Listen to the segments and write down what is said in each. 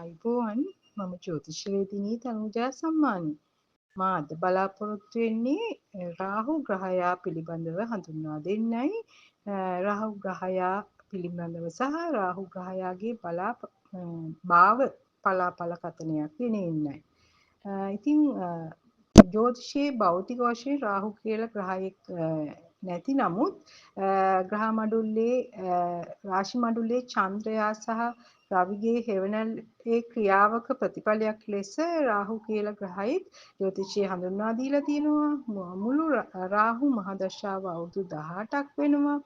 අයිබෝවන් මම ජෝතිෂවේදිනී තනුජා සම්මානි. මා අද බලාපොරොත්තු වෙන්නේ රාහු ග්‍රහයා පිළිබඳව හඳුන්වා දෙන්නයි. රාහු ග්‍රහයා පිළිබඳව සහ රාහු ග්‍රහයාගේ භාව පලාපල කතනයක් ගෙනෙන්නයි. ඉතින් ජෝතිෂයේ භෞතික වශයෙන් රාහු කියලා ග්‍රහයෙක් නැති නමුත් ග්‍රහ මඩුල්ලේ රාශි මඩුල්ලේ චන්ද්‍රයා සහ රවිගේ හෙවණල්ලේ ක්‍රියාවක ප්‍රතිඵලයක් ලෙස රාහු කියලා ග්‍රහයෙක් ජ්‍යොතිෂයේ හඳුන්වා දීලා තියෙනවා. මුළු රාහු මහදශාව අවුරුදු 18ක් වෙනවා.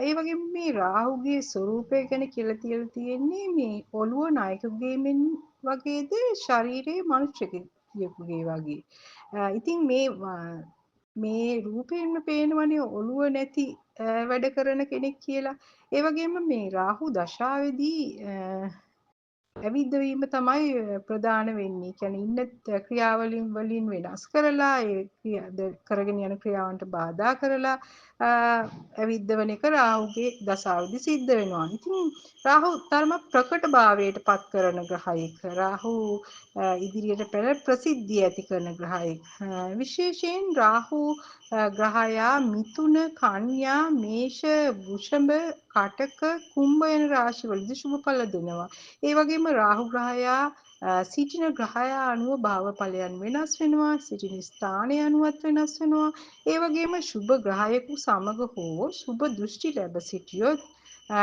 ඒ වගේම මේ රාහුගේ ස්වરૂපය ගැන කියලා තියලා තියෙන්නේ මේ ඔළුව නායකගේ මෙන් වගේද ශරීරයේ මනුෂ්‍යයෙකුගේ වගේ. ඉතින් මේ රූපයෙන්ම පේනවනේ ඔළුව නැති වැඩ කරන කෙනෙක් කියලා. ඒ වගේම මේ රාහු දශාවේදී ඇවිද්දවීම තමයි ප්‍රධාන වෙන්නේ. කියන්නේ ඉන්න ක්‍රියාවලින් වලින් වෙනස් කරලා ඒ කරගෙන යන ක්‍රියාවන්ට බාධා කරලා ඇවිද්දවන එක රාහුගේ දශාවේදී සිද්ධ වෙනවා. ඉතින් රාහු ධර්ම ප්‍රකට භාවයට පත් කරන ග්‍රහයෙක්. රාහු ඉදිරියට පෙර ප්‍රසිද්ධිය ඇති කරන ග්‍රහයෙක්. විශේෂයෙන් රාහු ග්‍රහයා මිථුන, කන්‍යා, මේෂ, වෘෂභ, කටක, කුම්භ යන රාශිවලදී සුභ ඵල දෙනවා. ඒ වගේම රාහු ග්‍රහයා සිටින ග්‍රහයා අනුව භාවඵලයන් වෙනස් වෙනවා, සිටින ස්ථානය අනුවත් වෙනස් වෙනවා. ඒ වගේම සුභ ග්‍රහයෙකු සමග හෝ සුභ දෘෂ්ටි ලැබ සිටියොත්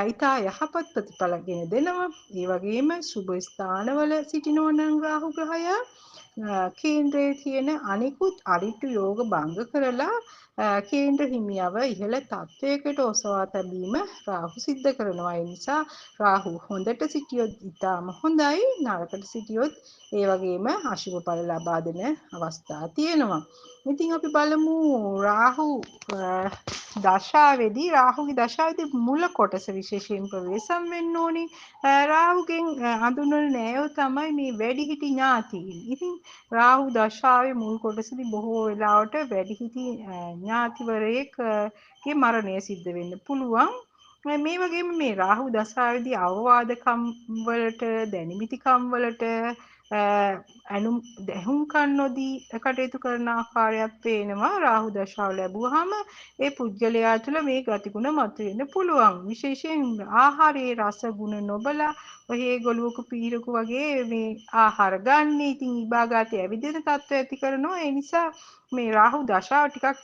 ඊතා යහපත් ප්‍රතිඵල ගෙන දෙනවා. ඒ වගේම සුභ ස්ථානවල සිටිනවා නම් රාහු ග්‍රහයා කේන්ද්‍රයේ තියෙන අනිකුත් අරිට්ඨ යෝග භංග කරලා කේන්ද්‍ර හිමියව ඉහළ තත්වයකට ඔසවා තැබීම රාහු සිද්ධ කරනවා. ඒ නිසා රාහු හොඳට සිටියොත් ඉතාම හොඳයි, නරකට සිටියොත් ඒ වගේම අශුභ ඵල ලබා දෙන අවස්ථා තියෙනවා. ඉතින් අපි බලමු රාහුගේ දශාවේදී මුල කොටස විශේෂයෙන් ප්‍රවේශම් වෙන්න ඕනේ. රාහුගෙන් හඳුන්වන නෑයෝ තමයි මේ වැඩිහිටි ඥාතීන්. ඉතින් රාහු දශාවේ මුල් කොටසදී බොහෝ වෙලාවට වැඩිහිටි ඥාතිවරයෙක්ගේ මරණය සිද්ධ වෙන්න පුළුවන්. මේ වගේම මේ රාහු දශාවේදී අවවාදකම් වලට දැනිමිතිකම් වලට ඇහුම්කන් නොදී කටයුතු කරන ආකාරයක් පේනවා. රාහු දශාව ලැබුවාම ඒ පුද්ගලයා තුළ මේ ගතිගුණ මතුවෙන්න පුළුවන්. විශේෂයෙන් ආහාරයේ රස ගුණ නොබලා ඔහේ ගොළුවක පීරක වගේ මේ ආහාර ගන්න. ඉතින් ඉබාගාතේ ඇවිදින තත්ත්වය ඇති කරනවා. ඒ නිසා මේ රාහු දශාව ටිකක්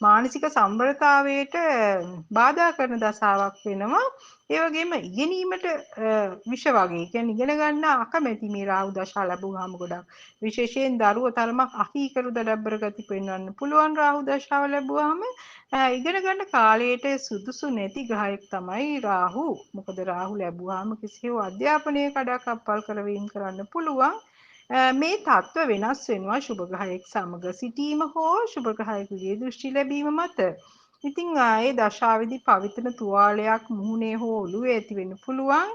මානසික සම්බරතාවයට බාධා කරන දශාවක් වෙනවා. ඒ වගේම ඉගෙනීමට විෂ වගේ. කියන්නේ ඉගෙන ගන්න අකමැති මේ රාහු දශා ලැබුවාම ගොඩක්. විශේෂයෙන් දරුවෝ තරමක් අකීකරු දඩබ්බර ගති පෙන්වන්න පුළුවන් රාහු දශාව ලැබුවාම. ඉගෙන ගන්න කාලයට සුදුසු නැති ග්‍රහයෙක් තමයි රාහු. මොකද රාහු ලැබුවාම කිසියම් අධ්‍යාපනයේ කඩාකප්පල් කරවීම කරන්න පුළුවන්. මේ තත්ත්ව වෙනස් වෙනවා සුභ ග්‍රහයෙක් සමග සිටීම හෝ සුභ ග්‍රහයෙකුගේ දෘෂ්ටි ලැබීම මත. ඉතින් ඒ දශාවේදී පවිත්‍රන තුවාලයක් මුහුණේ හෝ ඔළුවේ ඇති වෙන්න පුළුවන්.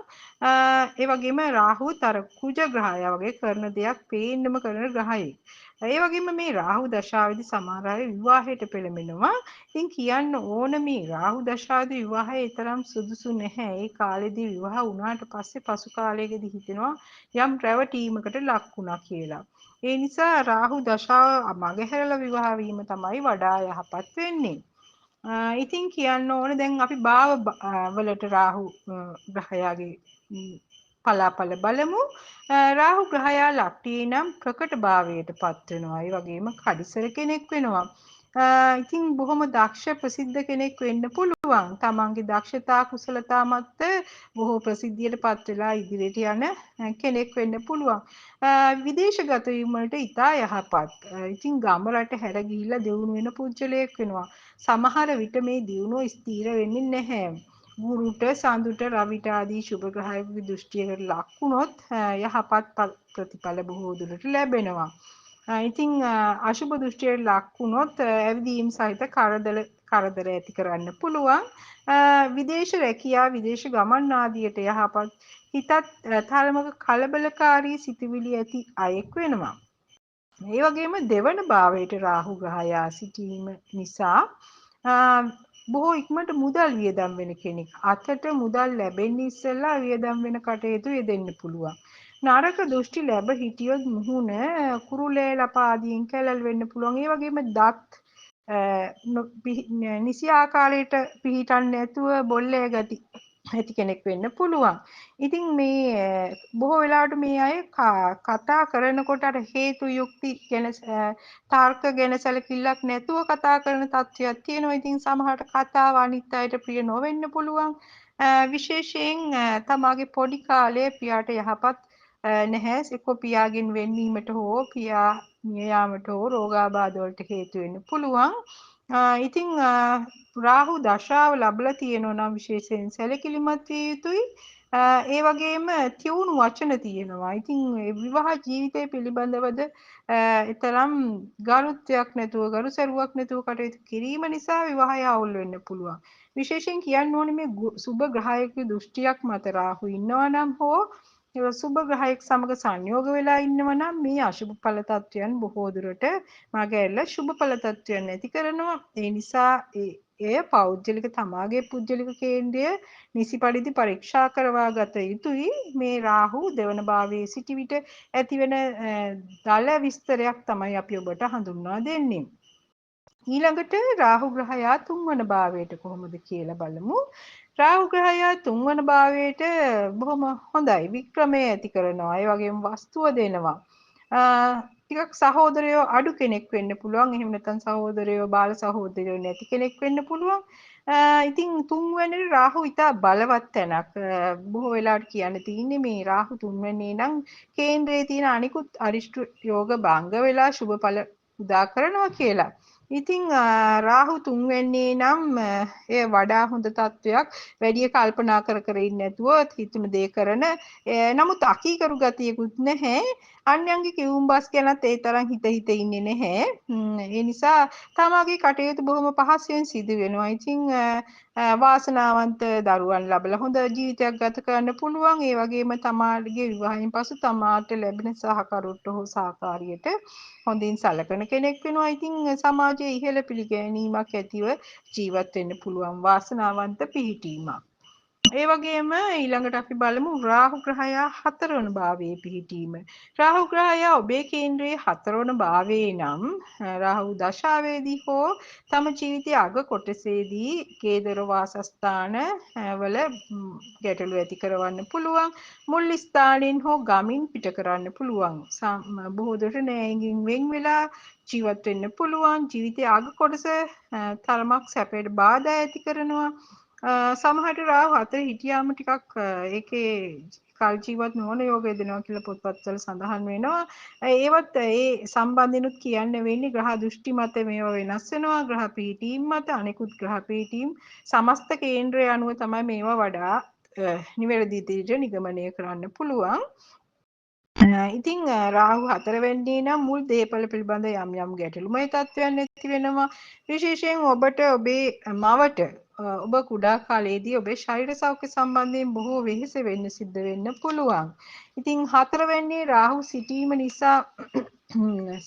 ඒ වගේම රාහුත් අර කුජ ග්‍රහයා වගේ කරන දෙයක් පේන්නම කරන ග්‍රහයෙක්. ඒ වගේම මේ රාහු දශාවේදී සමහර අය විවාහයට පෙළඹෙනවා. ඉතින් කියන්න ඕන මේ රාහු දශාවේදී විවාහය තරම් සුදුසු නැහැ. ඒ කාලේදී විවාහ වුණාට පස්සේ පසු කාලයකදී හිතෙනවා යම් රැවටීමකට ලක් වුණා කියලා. ඒ නිසා රාහු දශාව මගහැරලා විවාහ වීම තමයි වඩා යහපත් වෙන්නේ. ඉතින් කියන්න ඕන දැන් අපි භාව වලට රාහු ග්‍රහයාගේ පලාපල බලමු. රාහු ග්‍රහයා ලක්ටි නම් ප්‍රකට භාවයට පත් වෙනවා. ඒ වගේම කඩිසර කෙනෙක් වෙනවා. ඉතින් බොහොම දක්ෂ ප්‍රසිද්ධ කෙනෙක් වෙන්න පුළුවන්. තමන්ගේ දක්ෂතා කුසලතා මත බොහෝ ප්‍රසිද්ධියට පත් වෙලා ඉදිරියට යන කෙනෙක් වෙන්න පුළුවන්. විදේශගත වීම වලට ඉතා යහපත්. ඉතින් ගම රට හැර ගිහිල්ලා දියුණු වෙන පුජ්‍යලයක් වෙනවා. සමහර විට මේ දියුණුව ස්ථිර වෙන්නේ නැහැ. ගුරුට, සඳුට, රවිට ආදී ශුභ ග්‍රහයකගේ දෘෂ්ටියකට ලක් වුණොත් යහපත් ප්‍රතිඵල බොහෝ දුරට ලැබෙනවා. ඉතින් අශුභ දෘෂ්ටියට ලක් වුණොත් ඇවිදීම් සහිත කරදර ඇති කරන්න පුළුවන්. විදේශ රැකියා, විදේශ ගමන් ආදියට යහපත් හිතත් තරමක කලබලකාරී සිතුවිලි ඇති අයෙක් වෙනවා. ඒ වගේම දෙවන භාවයට රාහු ග්‍රහයා සිටීම නිසා බොහෝ ඉක්මනට මුදල් වියදම් වෙන කෙනෙක්. අතට මුදල් ලැබෙන්න ඉස්සෙල්ලා වියදම් වෙන කටයුතු යෙදෙන්න පුළුවන්. නරක දෘෂ්ටි ලැබ හිටියොත් මුහුණ කුරුලේ ලපාදියෙන් කැළල් වෙන්න පුළුවන්. ඒ වගේම දත් නිසි ආකාරයට පිහිටන්නේ නැතුව බොල්ලේ ගති ඇති කෙනෙක් වෙන්න පුළුවන්. ඉතින් මේ බොහෝ වෙලාවට මේ අය කතා කරනකොට අර හේතු යුක්ති ගැන තර්ක ගැන සැලකිල්ලක් නැතුව කතා කරන තත්ත්වයක් තියෙනවා. ඉතින් සමහරට කතාව අනිත් අයට ප්‍රිය නොවෙන්න පුළුවන්. විශේෂයෙන් තමාගේ පොඩි කාලයේ පියාට යහපත් නැහැ. එක්ක පියාගෙන් වෙන්වීමට හෝ පියා මිය යාමට හෝ රෝගාබාධ වලට හේතු වෙන්න පුළුවන්. ඉතින් රාහු දශාව ලැබලා තියෙනවා නම් විශේෂයෙන් සැලකිලිමත් විය යුතුයි. ඒ වගේම තියුණු වචන තියෙනවා. ඉතින් විවාහ ජීවිතය පිළිබඳවද තරම් ගරුත්වයක් නැතුව ගරුසරුවක් නැතුව කටයුතු කිරීම නිසා විවාහය අවුල් වෙන්න පුළුවන්. විශේෂයෙන් කියන්න ඕනේ මේ සුබ ග්‍රහයක දෘෂ්ටියක් මත රාහු ඉන්නවා නම් හෝ සුබ ග්‍රහයෙක් සමග සංයෝග වෙලා ඉන්නවා නම් මේ අශුභ ඵල තත්වයන් බොහෝ දුරට මගහැරලා ශුභ ඵල තත්වයන් නැති කරනවා. ඒ නිසා එය පෞද්ගලික තමාගේ පුද්ගලික කේන්ද්‍රය නිසි පරිදි පරීක්ෂා කරවා ගත යුතුයි. මේ රාහු දෙවන භාවයේ සිටි විට ඇතිවන දල විස්තරයක් තමයි අපි ඔබට හඳුන්වා දෙන්නේ. ඊළඟට රාහු ග්‍රහයා තුන්වන භාවයට කොහොමද කියලා බලමු. රාහු ග්‍රහයා තුන්වන භාවයට බොහොම හොඳයි. වික්‍රමය ඇති කරනවා. ඒ වගේම වස්තුව දෙනවා. ටිකක් සහෝදරයෝ අඩු කෙනෙක් වෙන්න පුළුවන්. එහෙම නැත්නම් සහෝදරයෝ බාල සහෝදරයෝ නැති කෙනෙක් වෙන්න පුළුවන්. ඉතින් තුන්වෙනි රාහු ඉතා බලවත් තැනක්. බොහෝ වෙලාවට කියන්න තියෙන්නේ මේ රාහු තුන්වෙනි නම් කේන්ද්‍රයේ තියෙන අනිකුත් අරිෂ්ඨ යෝග භංග වෙලා සුබ ඵල උදා කරනවා කියලා. ඉතින් රාහු තුන්වෙන්නේ නම් එය වඩා හොඳ තත්වයක්. වැඩි කල්පනා කර කර ඉන්නේ නැතුව හිතුණු දේ කරන නමුත් අකීකරු ගතියකුත් නැහැ. අන්‍යයන්ගේ කිව්ම් බස් ගැනත් ඒ තරම් හිත හිත ඉන්නේ නැහැ. ඒ නිසා තමාගේ කටයුතු බොහොම පහසුවෙන් සිදු වෙනවා. ඉතින් වාසනාවන්ත දරුවන් ලබලා හොඳ ජීවිතයක් ගත කරන්න පුළුවන්. ඒ වගේම තමාගේ විවාහයෙන් පසු තමාට ලැබෙන සහකරුට හෝ සහකාරියට හොඳින් සලකන කෙනෙක් වෙනවා. ඉතින් සමාජයේ ඉහළ පිළිගැනීමක් ඇතිව ජීවත් වෙන්න පුළුවන් වාසනාවන්ත පිහිටීමක්. ඒ වගේම ඊළඟට අපි බලමු රාහු ග්‍රහයා හතරවන භාවයේ පිහිටීම. රාහු ග්‍රහයා ඔබේ කේන්ද්‍රයේ හතරවන භාවයේ නම් රාහු දශාවේදී හෝ තම ජීවිතයේ අග කොටසේදී කේදර වාසස්ථාන වල ගැටලු ඇති කරවන්න පුළුවන්. මුල් ස්ථානින් හෝ ගමින් පිට කරන්න පුළුවන්. බොහෝ දුරට නෑයින්ගෙන් වෙන් වෙලා ජීවත් වෙන්න පුළුවන්. ජීවිතයේ අග කොටස තරමක් සැපයට බාධා ඇති කරනවා. සමහරට රාහු හතර හිටියාම ටිකක් ඒකේ කල් ජීවත් නොවන යෝග දෙනවා කියලා පොත්පත්වල සඳහන් වෙනවා. ඒවත් ඒ සම්බන්ධිනුත් කියන්න වෙන්නේ ග්‍රහ දෘෂ්ටි මත මේවා වෙනස් වෙනවා. ග්‍රහ පීඨීම් මත අනිකුත් ග්‍රහ පීඨීම් සමස්ත කේන්ද්‍රය අනුව තමයි මේවා වඩා නිවැරදි විදිහට නිගමනය කරන්න පුළුවන්. ඉතින් රාහු හතරවෙනි නම් මුල් දේපල පිළිබඳ යම් යම් ගැටලුමය තත්ත්වයන් ඇති වෙනවා. විශේෂයෙන් ඔබට ඔබේ මවට ඔබ කුඩා කාලයේදී ඔබේ ශරීර සෞඛ්‍ය සම්බන්ධයෙන් බොහෝ වෙහෙස වෙන්න සිද්ධ වෙන්න පුළුවන්. ඉතින් හතරවෙනි රාහු සිටීම නිසා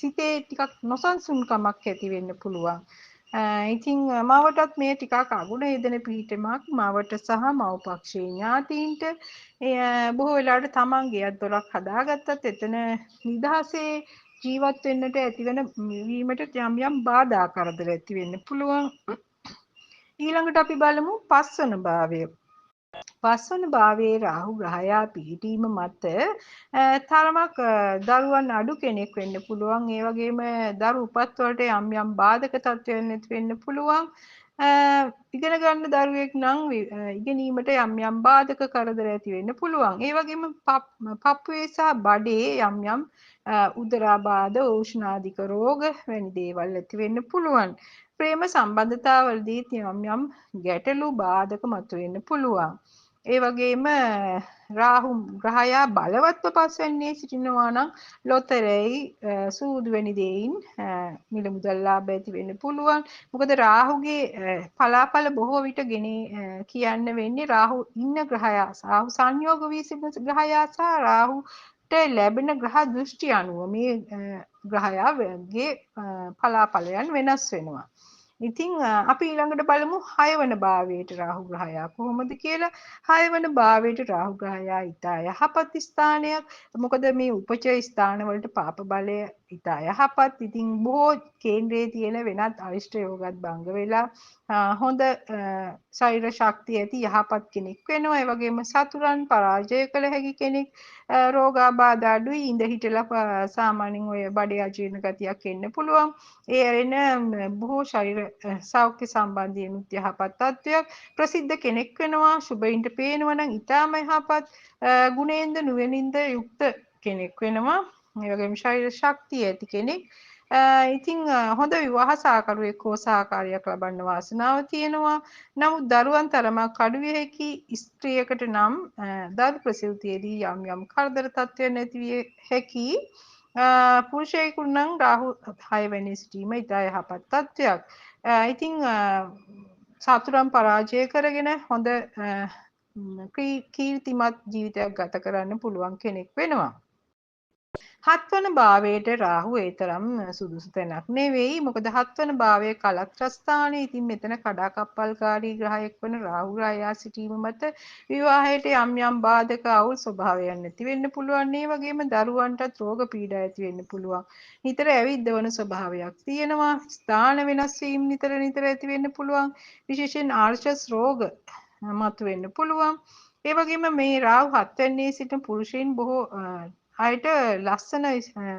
සිතේ ටිකක් නොසන්සුන්කමක් ඇති වෙන්න පුළුවන්. ඉතින් මවටත් මේ ටිකක් අගුණ යෙදෙන පිහිටමක් මවට සහ මව්පක්ෂයේ ඥාතීන්ට බොහෝ වෙලාවට තමන් ගෙයක් දොරක් හදාගත්තත් එතන නිදහසේ ජීවත් වෙන්නට ඇතිවන වීමට යම් යම් බාධා කරදර ඇති වෙන්න පුළුවන්. ඊළඟට අපි බලමු පස්වන භාවය. පස්වන භාවයේ රාහු ග්‍රහයා පිහිටීම මත තරමක් දරුවන් අඩු කෙනෙක් වෙන්න පුළුවන්. ඒ වගේම දරු උපත් වලට යම් යම් බාධක තත්ත්වයන් ඇති වෙන්න පුළුවන්. ඉගෙන ගන්න දරුවෙක් නම් ඉගෙනීමට යම් යම් බාධක කරදර ඇති වෙන්න පුළුවන්. ඒ වගේම පපුවේ සහ බඩේ යම් යම් උදරාබාධ, උෂ්ණාධික රෝග වැනි දේවල් ඇති වෙන්න පුළුවන්. ප්‍රේම සම්බන්ධතාවලදී යම් යම් ගැටලු බාධක මතුවෙන්න පුළුවන්. ඒ වගේම රාහු ග්‍රහයා බලවත්ව පස්වැන්නේ සිටිනවා නම් ලොතරැයි සූදු වැනි දෙයින් මිල මුදල් ලාභ ඇති වෙන්න පුළුවන්. මොකද රාහුගේ පලාඵල බොහෝ විට කියන්න වෙන්නේ රාහු ඉන්න ග්‍රහයා රාහු සංයෝග වී සිටින ග්‍රහයා සහ රාහුට ලැබෙන ග්‍රහ දෘෂ්ටි අනුව මේ ග්‍රහයාගේ පලාඵලයන් වෙනස් වෙනවා. ඉතින් අපි ඊළඟට බලමු 6 වන භාවයට රාහු ග්‍රහයා කොහොමද කියලා. 6 වන භාවයට රාහු ග්‍රහයා ඊට යහපත් ස්ථානයක්. මොකද මේ උපචය ස්ථාන වලට පාප බලය ඊට යහපත්. ඉතින් බොහෝ කේන්ද්‍රයේ තියෙන වෙනත් අරිෂ්ඨ යෝගත් භංග වෙලා හොඳ ශරීර ශක්තිය ඇති යහපත් කෙනෙක් වෙනවා. ඒ වගේම සතුරන් පරාජය කළ හැකි කෙනෙක්. රෝගාබාධ අඩුයි. ඉඳ හිටලා සාමාන්‍යයෙන් ඔය බඩේ අජීර්ණ ගතියක් එන්න පුළුවන්. ඒ ඇරෙන බොහෝ ශරීර සෞඛ්‍ය සම්බන්ධයෙන් යහපත් තත්ත්වයක්. ප්‍රසිද්ධ කෙනෙක් වෙනවා. සුබයින්ට පේනවා නම් ඊටාම යහපත් ගුණයෙන්ද නුවණින්ද යුක්ත කෙනෙක් වෙනවා. ඒ වගේම ශරීර ශක්තිය ඇති කෙනෙක්. ඉතින් හොඳ විවාහ සහකරුවෙක් හෝ සහකාරියක් ලබන්න වාසනාව තියෙනවා. නමුත් දරුවන් තරමක් අඩු විය හැකි ස්ත්‍රියකට නම් දරු ප්‍රසූතියේදී යම් යම් කරදර තත්ත්වයන් ඇති විය හැකි. පුරුෂයෙකුට නම් රාහු 6 වෙනි සිටීම ඉතා යහපත් තත්ත්වයක්. ඉතින් සතුරන් පරාජය කරගෙන හොඳ කීර්තිමත් ජීවිතයක් ගත කරන්න පුළුවන් කෙනෙක් වෙනවා. 7 වන භාවයට රාහු ඒ තරම් සුදුසු තැනක් නෙවෙයි. මොකද 7 වන භාවය කලත්‍රස්ථානයේ. ඉතින් මෙතන කඩාකප්පල්කාරී ග්‍රහයෙක් වන රාහු ග්‍රහයා සිටීම මත විවාහයට යම් යම් බාධක අවුල් ස්වභාවයන් ඇති වෙන්න පුළුවන්. ඒ වගේම දරුවන්ටත් රෝග පීඩා ඇති වෙන්න පුළුවන්. නිතර ඇවිද්දවන ස්වභාවයක් තියෙනවා. ස්ථාන වෙනස් වීම නිතර නිතර ඇති වෙන්න පුළුවන්. විශේෂයෙන් ආර්ශස් රෝග මතුවෙන්න පුළුවන්. ඒ වගේම මේ රාහු 7 වෙනියේ සිටින පුරුෂයින් බොහෝ අයට ලස්සන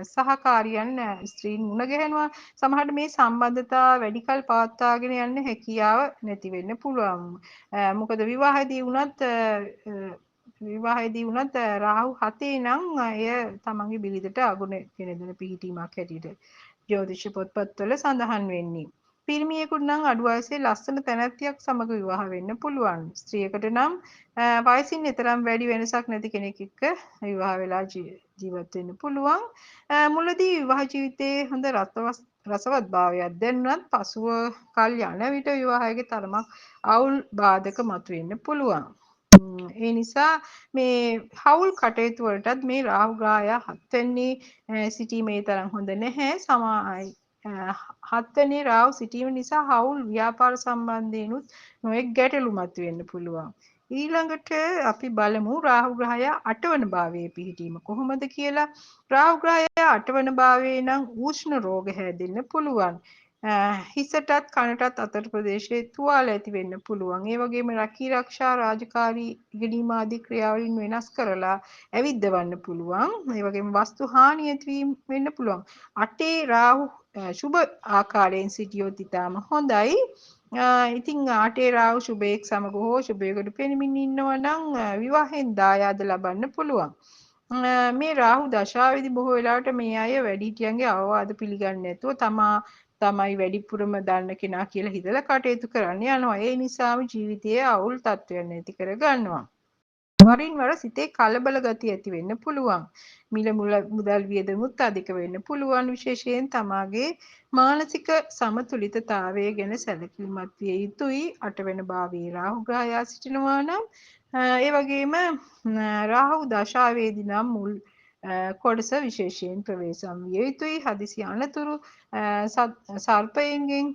සහකාරියන් ස්ත්‍රීන් මුණ ගැහෙනවා. සමහරට මේ සම්බන්ධතා වැඩි කල පවත්වාගෙන යන්න හැකියාව නැති වෙන්න පුළුවන්. මොකද විවාහයේදී වුණත් රාහු 7 නම් එය තමන්ගේ බිරිඳට අගුණ කෙනෙකුන පිහිටීමක් හැටියට ජ්‍යොතිෂ පොත්පත්වල සඳහන් වෙන්නේ. පිරිමියෙකුට නම් අඩු වයසේ ලස්සන තැනැත්තියක් සමග විවාහ වෙන්න පුළුවන්. ස්ත්‍රියකට නම් වයසින් එතරම් වැඩි වෙනසක් නැති කෙනෙක් එක්ක විවාහ වෙලා ජීවත් වෙන්න පුළුවන්. මුලදී විවාහ ජීවිතයේ හොඳ රසවත් භාවයක් දැනුණත් පසුව කල් යන විට විවාහයේ තරමක් අවුල් බාධක මතුවෙන්න පුළුවන්. ඒ නිසා මේ හවුල් කටයුතු වලටත් මේ රාහු ග්‍රහයා 7 වෙනි සිටීමේ තරම් හොඳ නැහැ. 7 වෙනි රාහු සිටීම නිසා හවුල් ව්‍යාපාර සම්බන්ධයෙන්ුත් නොඑක් ගැටලු මතුවෙන්න පුළුවන්. ඊළඟට අපි බලමු රාහු ග්‍රහයා 8 වන භාවයේ පිහිටීම කොහොමද කියලා. රාහු ග්‍රහයා 8 වන භාවයේ නම් උෂ්ණ රෝග හැදෙන්න පුළුවන්. හිසටත් කනටත් අතට ප්‍රදේශයේ තුවාල ඇති වෙන්න පුළුවන්. ඒ වගේම රැකී රක්ෂා රාජකාරී ඉගෙනීම ආදී ක්‍රියාවලින් වෙනස් කරලා ඇවිද්දවන්න පුළුවන්. ඒ වගේම වස්තු හානිය ඇතිවීම වෙන්න පුළුවන්. 8 රාහු සුබ ආකාරයෙන් සිටියොත් ඉතාම හොඳයි. ඉතින් 8 රාහු සුබයෙක් සමග හෝ සුබයකට පෙනමින් ඉන්නවා නම් විවාහෙන් දායාද ලබන්න පුළුවන්. මේ රාහු දශාවේදී බොහෝ වෙලාවට මේ අය වැඩිහිටියන්ගේ අවවාද පිළිගන්නේ නැතුව තමයි වැඩිපුරම දන්න කෙනා කියලා හිතලා කටයුතු කරන්න යනවා. ඒ නිසාම ජීවිතයේ අවුල් තත්ත්වයන් ඇති කර ගන්නවා. වරින් වර සිතේ කලබල ගතිය ඇති වෙන්න පුළුවන්. මිල මුදල් වියදමුත් අධික වෙන්න පුළුවන්. විශේෂයෙන් තමාගේ මානසික සමතුලිතතාවය ගැන සැලකිලිමත් විය යුතුයි. 8 වෙනි භාවයේ රාහු ග්‍රහයා සිටිනවා නම් ඒ වගේම රාහු දශාවේදී නම් මුල් කොටස විශේෂයෙන් ප්‍රවේශම් විය යුතුයි. හදිසි අනතුරු සර්පයන්ගෙන්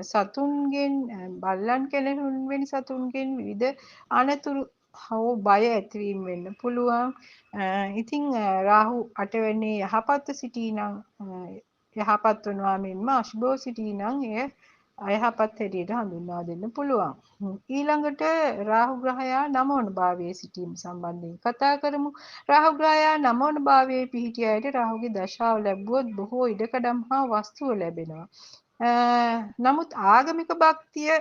සතුන්ගෙන් බල්ලන් කෙනෙකුන් වැනි සතුන්ගෙන් විවිධ අනතුරු හෝ බය ඇතිවීම වෙන්න පුළුවන්. ඉතින් රාහු 8 වෙනි යහපත් සිටී නම් යහපත් වනවා මෙන්ම අශුභව සිටී නම් එය අයහපත් හැටියට හඳුන්වා දෙන්න පුළුවන්. ඊළඟට රාහු ග්‍රහයා 9 වන භාවයේ සිටීම සම්බන්ධයෙන් කතා කරමු. රාහු ග්‍රහයා 9 වන භාවයේ පිහිටි අයට රාහුගේ දශාව ලැබුවොත් බොහෝ ඉඩකඩම් හා වස්තුව ලැබෙනවා. නමුත් ආගමික භක්තිය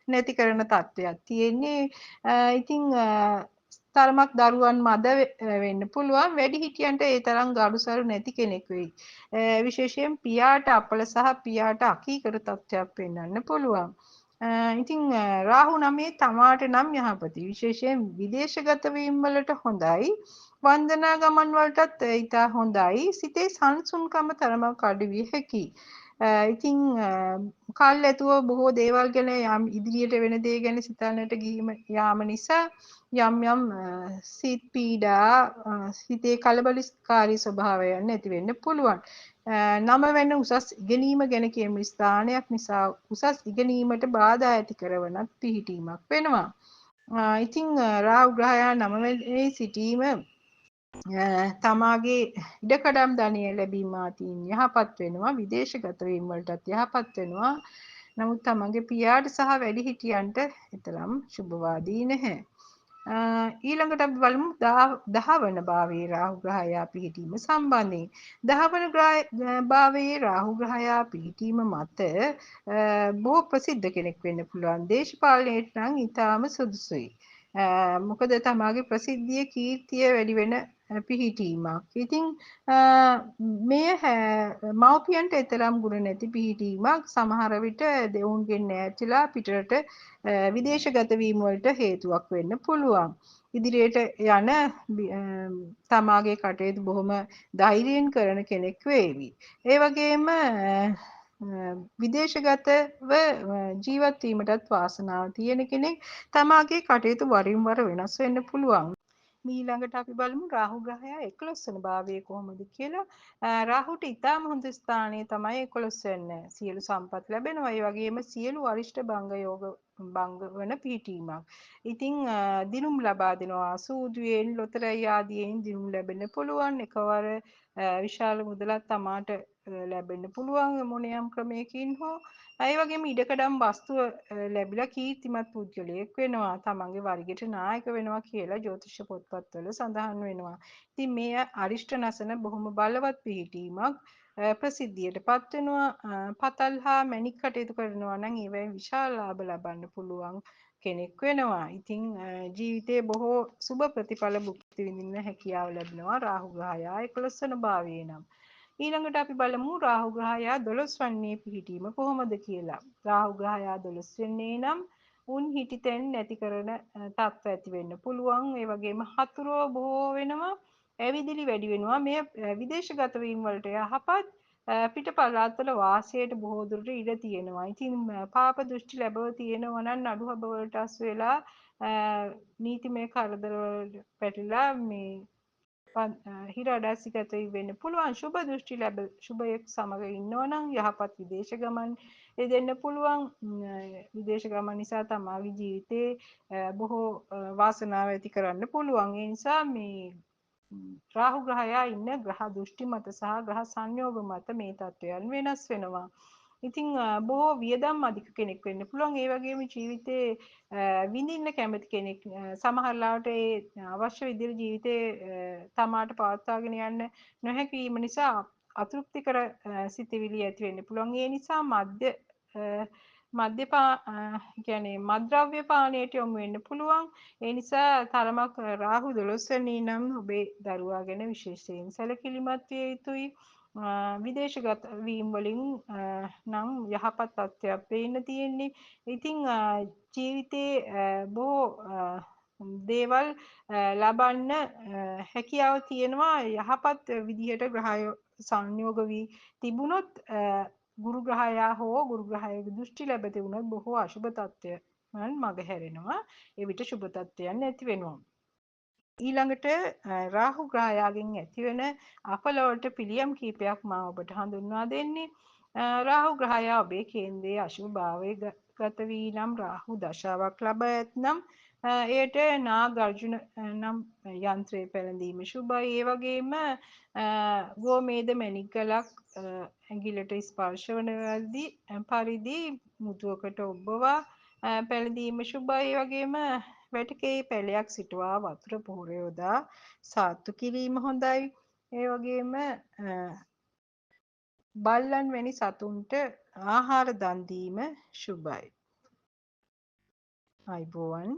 නැති කරන තත්ත්වයක් තියෙන්නේ. ඉතින් තරමක් දරුවන් මද වෙන්න පුළුවන්. වැඩිහිටියන්ට ඒ තරම් ගරුසරු නැති කෙනෙක් වෙයි. විශේෂයෙන් පියාට අපල සහ පියාට අකීකර තත්ත්වයක් පෙන්වන්න පුළුවන්. ඉතින් රාහු නමේ තමාට නම් යහපති. විශේෂයෙන් විදේශගත වීම වලට හොඳයි. වන්දනා ගමන් වලටත් ඉතා හොඳයි. සිතේ සංසුන්කම තරමක් අඩු විය හැකියි. ඉතින් කල් ඇතුව බොහෝ දේවල් ගැන ඉදිරියට වෙන දේ ගැන සිතන්නට යාම නිසා යම් යම් සිත් පීඩා හිතේ කලබලකාරී ස්වභාවයන් නැති වෙන්න පුළුවන්. 9 වෙනි උසස් ඉගෙනීම ගැන කියමු ස්ථානයක් නිසා උසස් ඉගෙනීමට බාධා ඇති කරවනත් පිහිටීමක් වෙනවා. ඉතින් රාහු ග්‍රහයා 9 වෙනි සිටීම තමාගේ ඉඩකඩම් ධනය ලැබීම ආදීන් යහපත් වෙනවා, විදේශගත වීම වලටත් යහපත් වෙනවා. නමුත් තමන්ගේ පියාට සහ වැඩිහිටියන්ට එතරම් සුබවාදී නැහැ. ඊළඟට අපි බලමු 10 වන භාවයේ රාහු ග්‍රහයා පිහිටීම සම්බන්ධයෙන්. 10 වන භාවයේ රාහු ග්‍රහයා පිහිටීම මත බොහෝ ප්‍රසිද්ධ කෙනෙක් වෙන්න පුළුවන්. දේශපාලනයට නම් ඊටාම සුදුසුයි. මොකද තමාගේ ප්‍රසිද්ධිය කීර්තිය වැඩි වෙන පිහිටීමක්. ඉතින් මෙය මව්පියන්ට එතරම් ගුණ නැති පිහිටීමක්. සමහර විට දෙවුන්ගෙන් ඈත්ලා පිටරට විදේශගත වීම වලට හේතුවක් වෙන්න පුළුවන්. ඉදිරියට යන තමාගේ කටයුතු බොහොම ධෛර්යයෙන් කරන කෙනෙක් වේවි. ඒ වගේම විදේශගතව ජීවත් වීමටත් වාසනාව තියෙන කෙනෙක්. තමාගේ කටයුතු වරින් වර වෙනස් වෙන්න පුළුවන්. ඊළඟට අපි බලමු රාහු ග්‍රහයා 11 වන භාවයේ කොහොමද කියලා. රාහුට ඉතාම හොඳ ස්ථානය තමයි 11 වෙනි. සියලු සම්පත් ලැබෙනවා. ඒ වගේම සියලු අරිෂ්ඨ භංග යෝග භංග වන පිහිටීමක්. ඉතින් දිනුම් ලබා දෙනවා. සූදුවෙන් ලොතරැයි ආදියෙන් දිනුම් ලැබෙන්න පුළුවන්. එකවර විශාල මුදලක් තමාට ලැබෙන්න පුළුවන් මොනියම් ක්‍රමයකින් හෝ. ඒ වගේම ඉඩකඩම් වස්තුව ලැබිලා කීර්තිමත් පුද්ගලයෙක් වෙනවා. තමන්ගේ වරිගයට නායක වෙනවා කියලා ජ්‍යොතිෂ පොත්පත්වල සඳහන් වෙනවා. ඉතින් මේ අරිෂ්ඨ නැසන බොහොම බලවත් පිහිටීමක්. ප්‍රසිද්ධියට පත් වෙනවා. පතල් හා මැණික් කටයුතු කරනවා නම් ඒවෙන් විශාල ලාභ ලබන්න පුළුවන් කෙනෙක් වෙනවා. ඉතින් ජීවිතයේ බොහෝ සුබ ප්‍රතිඵල භුක්ති විඳින්න හැකියාව ලැබෙනවා රාහු ග්‍රහයා 11 වන භාවයේ නම්. ඊළඟට අපි බලමු රාහු ග්‍රහයා 12 වන්නේ පිහිටීම කොහොමද කියලා. රාහු ග්‍රහයා 12 වෙන්නේ නම් උන් හිටිතෙන් නැති කරන තත්ත්ව ඇති වෙන්න පුළුවන්. ඒ වගේම හතුරෝ බොහෝ වෙනවා. ඇවිදිලි වැඩි වෙනවා. මේ විදේශගත වීම වලට යහපත් පිට පළාත්වල වාසයට බොහෝ දුරට ඉඩ තියෙනවා. ඉතින් පාප දෘෂ්ටි ලැබව තියෙනවා නම් අඩුහබ වලට අසු වෙලා නීතිමය කරදර වලට පැටලලා මේ හිර අඩස්සිගත වෙන්න පුළුවන්. ශුභ දෘෂ්ටි ලැබ ශුභයෙක් සමග ඉන්නවා නම් යහපත් විදේශ ගමන් දෙන්න පුළුවන්. විදේශ ගමන් නිසා තමාගේ ජීවිතේ බොහෝ වාසනාව ඇති කරන්න පුළුවන්. ඒ නිසා මේ රාහු ග්‍රහයා ඉන්න ග්‍රහ දෘෂ්ටි මත සහ ග්‍රහ සංයෝග මත මේ තත්වයන් වෙනස් වෙනවා. ඉතින් බොහෝ වියදම් අධික කෙනෙක් වෙන්න පුළුවන්. ඒ වගේම ජීවිතේ විඳින්න කැමති කෙනෙක්. සමහර ලාවට ඒ අවශ්‍ය විදිහට ජීවිතේ තමාට පවත්වාගෙන යන්න නොහැකි වීම නිසා අතෘප්තිකර සිතිවිලි ඇති වෙන්න පුළුවන්. ඒ නිසා කියන්නේ මත්ද්‍රව්‍ය පානයට යොමු වෙන්න පුළුවන්. ඒ නිසා තරමක් රාහු 12 වෙනි නම් ඔබේ දරුවා ගැන විශේෂයෙන් සැලකිලිමත් විය යුතුයි. විදේශගත වීම වලින් නම් යහපත් තත්ත්වයක් පේන්න තියෙන්නේ. ඉතින් ජීවිතේ බොහෝ දේවල් ලබන්න හැකියාව තියෙනවා යහපත් විදිහට ග්‍රහය සංයෝග වී තිබුණොත් ගුරු ග්‍රහයා හෝ ගුරු ග්‍රහයේ දෘෂ්ටි ලැබති වුණොත් බොහෝ අශුභ තත්ත්වයන් මගහැරෙනවා. ඒ විට සුභ තත්ත්වයන් නැති වෙනවා. ඊළඟට රාහු ග්‍රහයාගෙන් ඇතිවන අපලවලට පිළියම් කීපයක් මා ඔබට හඳුන්වා දෙන්නේ. රාහු ග්‍රහයා ඔබේ කේන්ද්‍රයේ අශුභ භාවයේ ගත වී නම් රාහු දශාවක් ලබා ඇතනම් එයට නාගර්ජුන නම් යන්ත්‍රය පැළඳීම ශුභයි. ඒ වගේම ගෝමේද මැණිකලක් ඇඟිලට ස්පර්ශ වන පරිදි මුතුවකට ඔබ්බවා පැළඳීම ශුභයි. ඒ වගේම වැටකේ පැලයක් සිටුවා වතුර පොහොර යොදා සාත්තු කිරීම හොඳයි. ඒ වගේම බල්ලන් වැනි සතුන්ට ආහාර දන් දීම ශුභයි. අයිබෝවන්